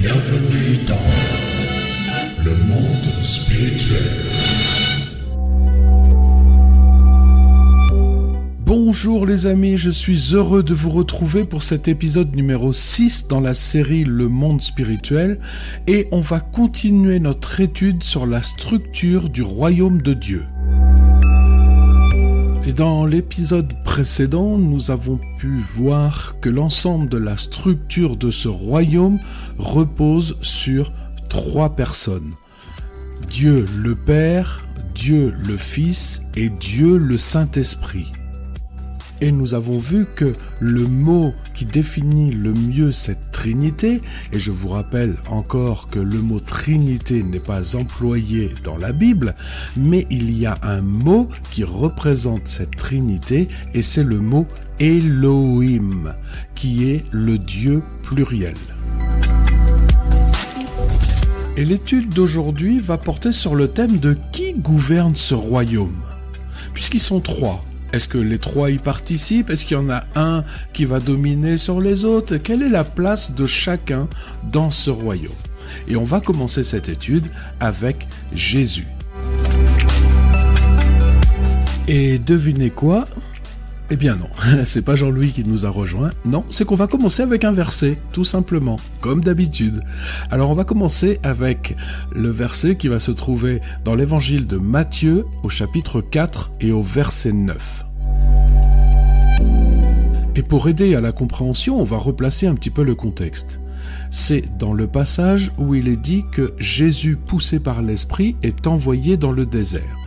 Bienvenue dans le monde spirituel. Bonjour les amis, je suis heureux de vous retrouver pour cet épisode numéro 6 dans la série Le Monde Spirituel et on va continuer notre étude sur la structure du royaume de Dieu. Et dans l'épisode précédent, nous avons pu voir que l'ensemble de la structure de ce royaume repose sur 3 personnes. Dieu le Père, Dieu le Fils et Dieu le Saint-Esprit. Et nous avons vu que le mot qui définit le mieux cette Trinité, et je vous rappelle encore que le mot Trinité n'est pas employé dans la Bible, mais il y a un mot qui représente cette Trinité, et c'est le mot Elohim, qui est le Dieu pluriel. Et l'étude d'aujourd'hui va porter sur le thème de qui gouverne ce royaume, puisqu'ils sont 3. Est-ce que les 3 y participent? Est-ce qu'il y en a un qui va dominer sur les autres? Quelle est la place de chacun dans ce royaume? Et on va commencer cette étude avec Jésus. Et devinez quoi? Eh bien non, c'est pas Jean-Louis qui nous a rejoints. Non, c'est qu'on va commencer avec un verset, tout simplement, comme d'habitude. Alors on va commencer avec le verset qui va se trouver dans l'évangile de Matthieu, au chapitre 4 et au verset 9. Et pour aider à la compréhension, on va replacer un petit peu le contexte. C'est dans le passage où il est dit que Jésus, poussé par l'Esprit, est envoyé dans le désert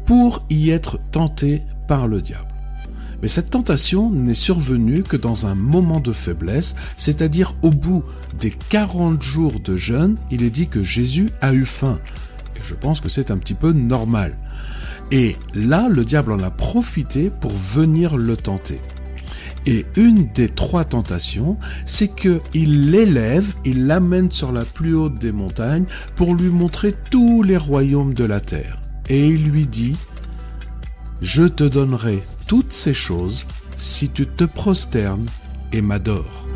pour y être tenté par le diable. Mais cette tentation n'est survenue que dans un moment de faiblesse, c'est-à-dire au bout des 40 jours de jeûne, il est dit que Jésus a eu faim. Et je pense que c'est un petit peu normal. Et là, le diable en a profité pour venir le tenter. Et une des 3 tentations, c'est qu'il l'élève, il l'amène sur la plus haute des montagnes pour lui montrer tous les royaumes de la terre. Et il lui dit « Je te donnerai toutes ces choses si tu te prosternes et m'adores. »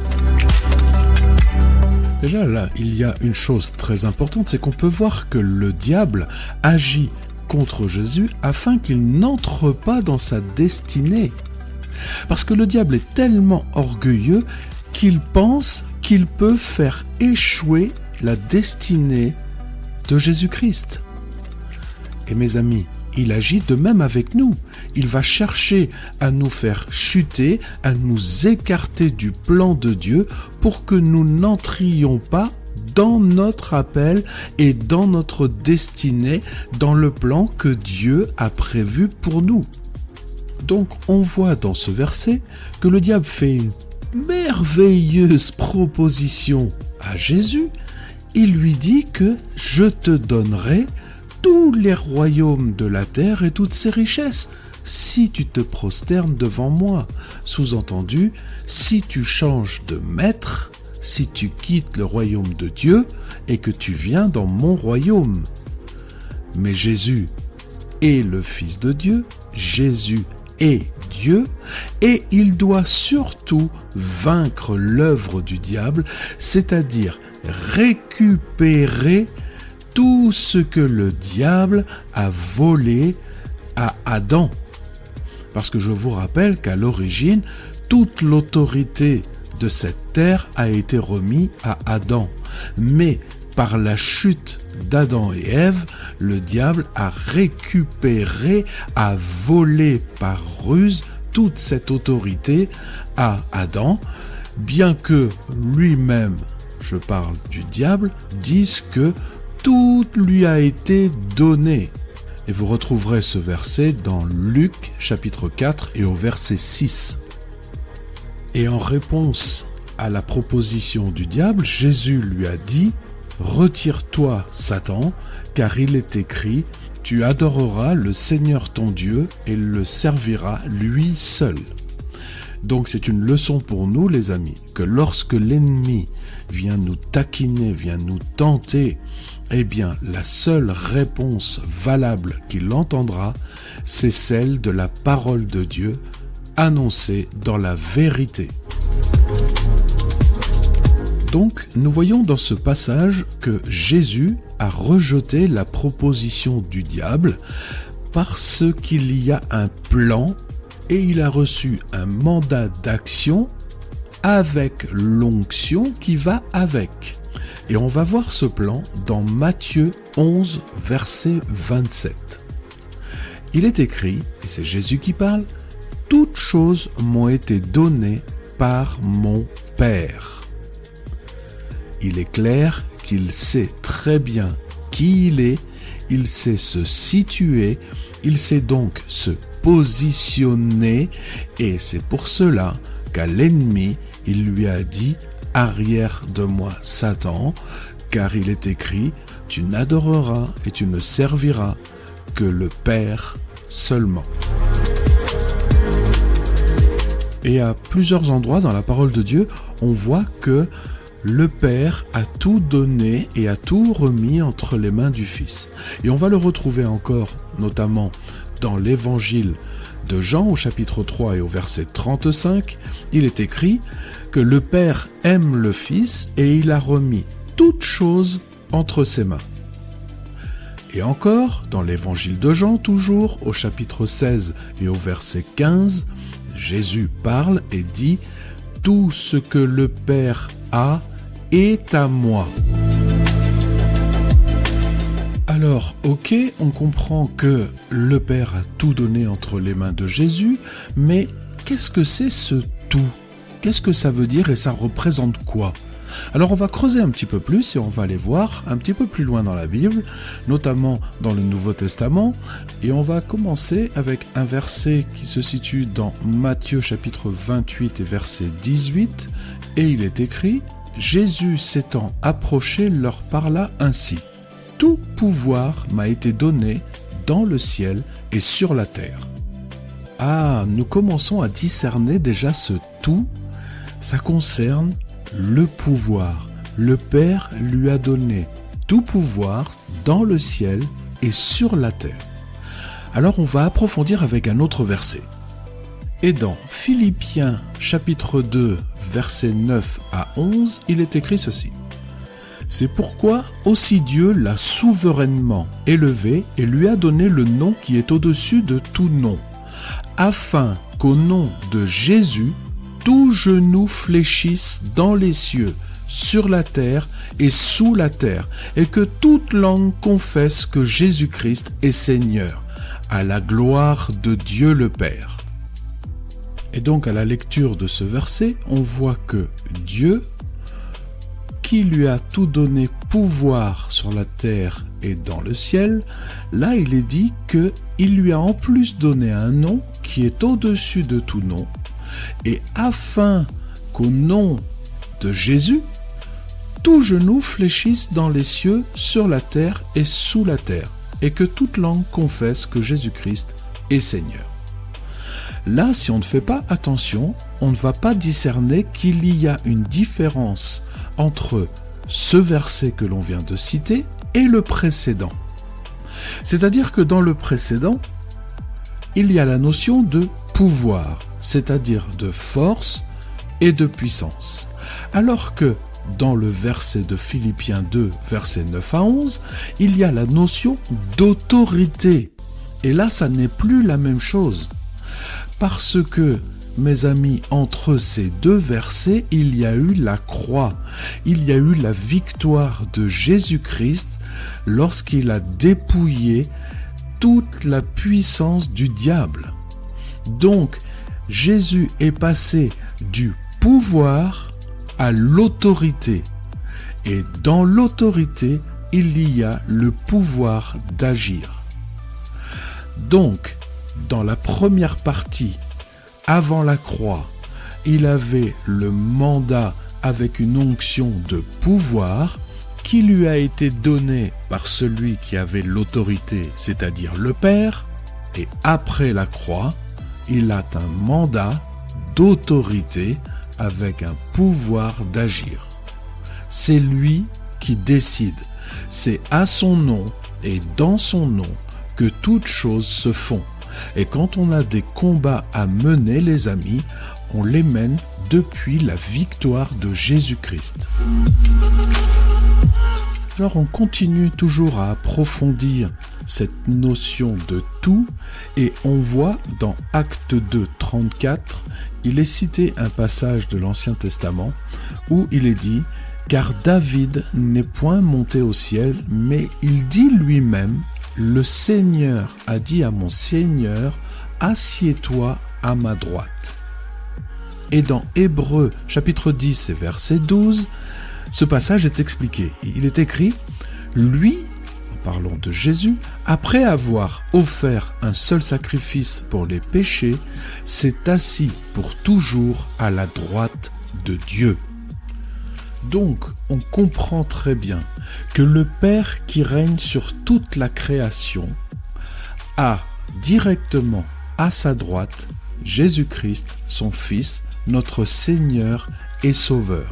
Déjà là, il y a une chose très importante, c'est qu'on peut voir que le diable agit contre Jésus afin qu'il n'entre pas dans sa destinée. Parce que le diable est tellement orgueilleux qu'il pense qu'il peut faire échouer la destinée de Jésus-Christ. Et mes amis, il agit de même avec nous. Il va chercher à nous faire chuter, à nous écarter du plan de Dieu pour que nous n'entrions pas dans notre appel et dans notre destinée, dans le plan que Dieu a prévu pour nous. Donc on voit dans ce verset que le diable fait une merveilleuse proposition à Jésus. Il lui dit que « Je te donnerai tous les royaumes de la terre et toutes ses richesses, si tu te prosternes devant moi. » Sous-entendu, si tu changes de maître, si tu quittes le royaume de Dieu et que tu viens dans mon royaume. Mais Jésus est le Fils de Dieu, Jésus est Dieu, et il doit surtout vaincre l'œuvre du diable, c'est-à-dire récupérer tout ce que le diable a volé à Adam. Parce que je vous rappelle qu'à l'origine, toute l'autorité de cette terre a été remise à Adam. Mais par la chute d'Adam et Ève, le diable a récupéré, a volé par ruse toute cette autorité à Adam, bien que lui-même, je parle du diable, dise que tout lui a été donné. Et vous retrouverez ce verset dans Luc chapitre 4 et au verset 6. Et en réponse à la proposition du diable, Jésus lui a dit « Retire-toi, Satan, car il est écrit « Tu adoreras le Seigneur ton Dieu et le serviras lui seul. » Donc c'est une leçon pour nous les amis, que lorsque l'ennemi vient nous taquiner, vient nous tenter, eh bien la seule réponse valable qu'il entendra, c'est celle de la parole de Dieu annoncée dans la vérité. Donc, nous voyons dans ce passage que Jésus a rejeté la proposition du diable parce qu'il y a un plan et il a reçu un mandat d'action avec l'onction qui va avec. Et on va voir ce plan dans Matthieu 11, verset 27. Il est écrit, et c'est Jésus qui parle, « Toutes choses m'ont été données par mon Père ». Il est clair qu'il sait très bien qui il sait se situer, il sait donc se positionner, et c'est pour cela qu'à l'ennemi, il lui a dit « Arrière de moi, Satan », car il est écrit « Tu n'adoreras et tu ne serviras que le Père seulement ». Et à plusieurs endroits dans la parole de Dieu, on voit que le Père a tout donné et a tout remis entre les mains du Fils. Et on va le retrouver encore, notamment dans l'évangile de Jean au chapitre 3 et au verset 35. Il est écrit que le Père aime le Fils et il a remis toutes choses entre ses mains. Et encore, dans l'évangile de Jean, toujours au chapitre 16 et au verset 15, Jésus parle et dit « Tout ce que le Père a est à moi ». Alors, ok, on comprend que le Père a tout donné entre les mains de Jésus, mais qu'est-ce que c'est ce tout ? Qu'est-ce que ça veut dire et ça représente quoi ? Alors on va creuser un petit peu plus et on va aller voir un petit peu plus loin dans la Bible, notamment dans le Nouveau Testament, et on va commencer avec un verset qui se situe dans Matthieu chapitre 28 et verset 18, et il est écrit « Jésus s'étant approché leur parla ainsi. Tout pouvoir m'a été donné dans le ciel et sur la terre. » Ah, nous commençons à discerner déjà ce tout, ça concerne le pouvoir. Le Père lui a donné tout pouvoir dans le ciel et sur la terre. Alors on va approfondir avec un autre verset. Et dans Philippiens chapitre 2, versets 9 à 11, il est écrit ceci. « C'est pourquoi aussi Dieu l'a souverainement élevé et lui a donné le nom qui est au-dessus de tout nom, afin qu'au nom de Jésus, tout genou fléchisse dans les cieux, sur la terre et sous la terre, et que toute langue confesse que Jésus-Christ est Seigneur, à la gloire de Dieu le Père. » Et donc à la lecture de ce verset, on voit que Dieu, qui lui a tout donné pouvoir sur la terre et dans le ciel, là il est dit qu'il lui a en plus donné un nom qui est au-dessus de tout nom, et afin qu'au nom de Jésus, tout genou fléchisse dans les cieux, sur la terre et sous la terre, et que toute langue confesse que Jésus-Christ est Seigneur. Là, si on ne fait pas attention, on ne va pas discerner qu'il y a une différence entre ce verset que l'on vient de citer et le précédent. C'est-à-dire que dans le précédent, il y a la notion de pouvoir, c'est-à-dire de force et de puissance. Alors que dans le verset de Philippiens 2, versets 9 à 11, il y a la notion d'autorité. Et là, ça n'est plus la même chose. Parce que, mes amis, entre ces deux versets, il y a eu la croix. Il y a eu la victoire de Jésus-Christ lorsqu'il a dépouillé toute la puissance du diable. Donc, Jésus est passé du pouvoir à l'autorité. Et dans l'autorité, il y a le pouvoir d'agir. Donc, dans la première partie, avant la croix, il avait le mandat avec une onction de pouvoir qui lui a été donné par celui qui avait l'autorité, c'est-à-dire le Père, et après la croix, il a un mandat d'autorité avec un pouvoir d'agir. C'est lui qui décide. C'est à son nom et dans son nom que toutes choses se font. Et quand on a des combats à mener, les amis, on les mène depuis la victoire de Jésus-Christ. Alors on continue toujours à approfondir cette notion de tout et on voit dans Actes 2, 34, il est cité un passage de l'Ancien Testament où il est dit « Car David n'est point monté au ciel, mais il dit lui-même, le Seigneur a dit à mon Seigneur, assieds-toi à ma droite. » Et dans Hébreux chapitre 10 et verset 12, ce passage est expliqué. Il est écrit « Lui, en parlant de Jésus, après avoir offert un seul sacrifice pour les péchés, s'est assis pour toujours à la droite de Dieu. » Donc, on comprend très bien que le Père qui règne sur toute la création a directement à sa droite Jésus-Christ, son Fils, notre Seigneur et Sauveur.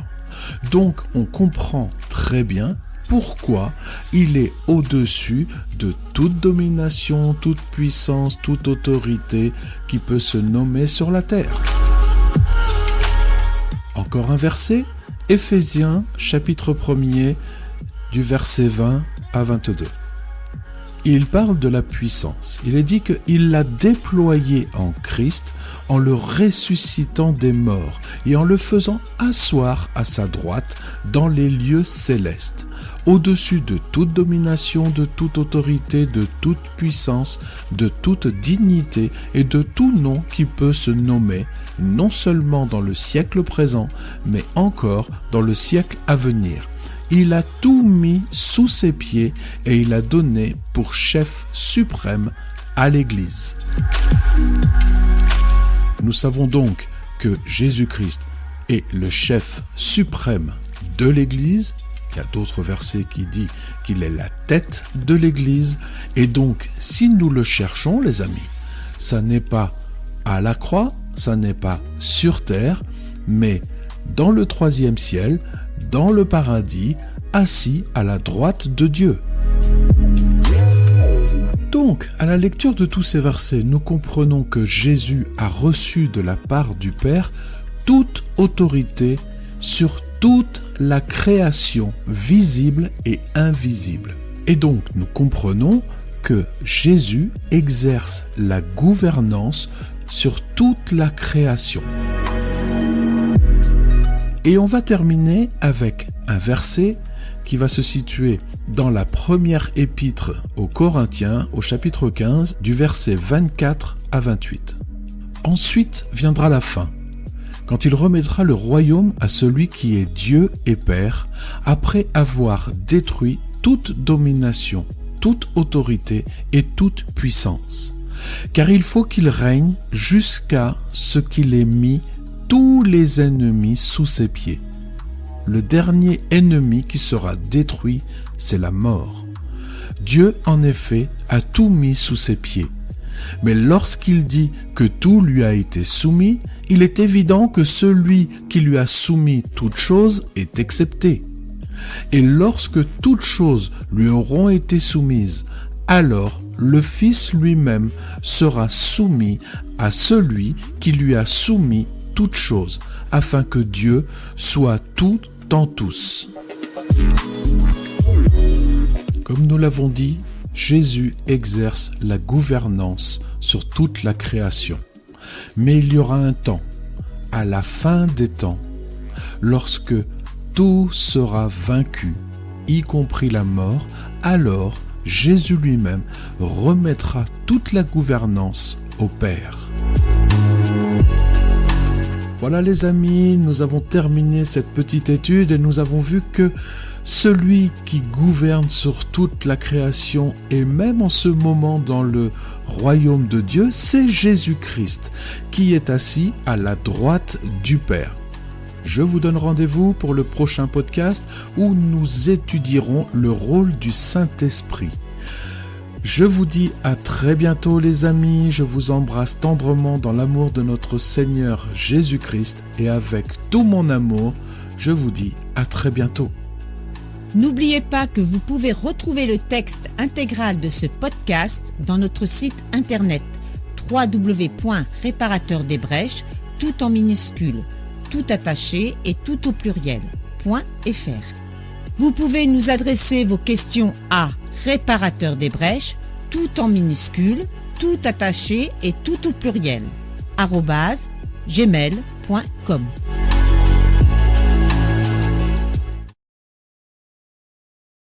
Donc, on comprend très bien pourquoi il est au-dessus de toute domination, toute puissance, toute autorité qui peut se nommer sur la terre. Encore un verset, Éphésiens chapitre 1er du verset 20 à 22. Il parle de la puissance. Il est dit qu'il l'a déployé en Christ en le ressuscitant des morts et en le faisant asseoir à sa droite dans les lieux célestes, au-dessus de toute domination, de toute autorité, de toute puissance, de toute dignité et de tout nom qui peut se nommer, non seulement dans le siècle présent, mais encore dans le siècle à venir. Il a tout mis sous ses pieds et il a donné pour chef suprême à l'Église. Nous savons donc que Jésus-Christ est le chef suprême de l'Église. Il y a d'autres versets qui disent qu'il est la tête de l'Église. Et donc, si nous le cherchons, les amis, ça n'est pas à la croix, ça n'est pas sur terre, mais dans le troisième ciel, dans le paradis, assis à la droite de Dieu. Donc, à la lecture de tous ces versets, nous comprenons que Jésus a reçu de la part du Père toute autorité sur toute la création visible et invisible. Et donc, nous comprenons que Jésus exerce la gouvernance sur toute la création. Et on va terminer avec un verset qui va se situer dans la première épître aux Corinthiens, au chapitre 15, du verset 24 à 28. Ensuite viendra la fin, quand il remettra le royaume à celui qui est Dieu et Père, après avoir détruit toute domination, toute autorité et toute puissance. Car il faut qu'il règne jusqu'à ce qu'il ait mis tous les ennemis sous ses pieds. Le dernier ennemi qui sera détruit, c'est la mort. Dieu, en effet, a tout mis sous ses pieds. Mais lorsqu'il dit que tout lui a été soumis, il est évident que celui qui lui a soumis toutes choses est excepté. Et lorsque toutes choses lui auront été soumises, alors le Fils lui-même sera soumis à celui qui lui a soumis toutes choses, afin que Dieu soit tout en tous. Comme nous l'avons dit, Jésus exerce la gouvernance sur toute la création. Mais il y aura un temps, à la fin des temps, lorsque tout sera vaincu, y compris la mort, alors Jésus lui-même remettra toute la gouvernance au Père. Voilà les amis, nous avons terminé cette petite étude et nous avons vu que celui qui gouverne sur toute la création et même en ce moment dans le royaume de Dieu, c'est Jésus-Christ qui est assis à la droite du Père. Je vous donne rendez-vous pour le prochain podcast où nous étudierons le rôle du Saint-Esprit. Je vous dis à très bientôt les amis, je vous embrasse tendrement dans l'amour de notre Seigneur Jésus-Christ et avec tout mon amour, je vous dis à très bientôt. N'oubliez pas que vous pouvez retrouver le texte intégral de ce podcast dans notre site internet www.réparateurdesbrèches, tout en minuscules, tout attaché et tout au pluriel, .fr. Vous pouvez nous adresser vos questions à Réparateur des Brèches, tout en minuscules, tout attaché et tout au pluriel, @gmail.com.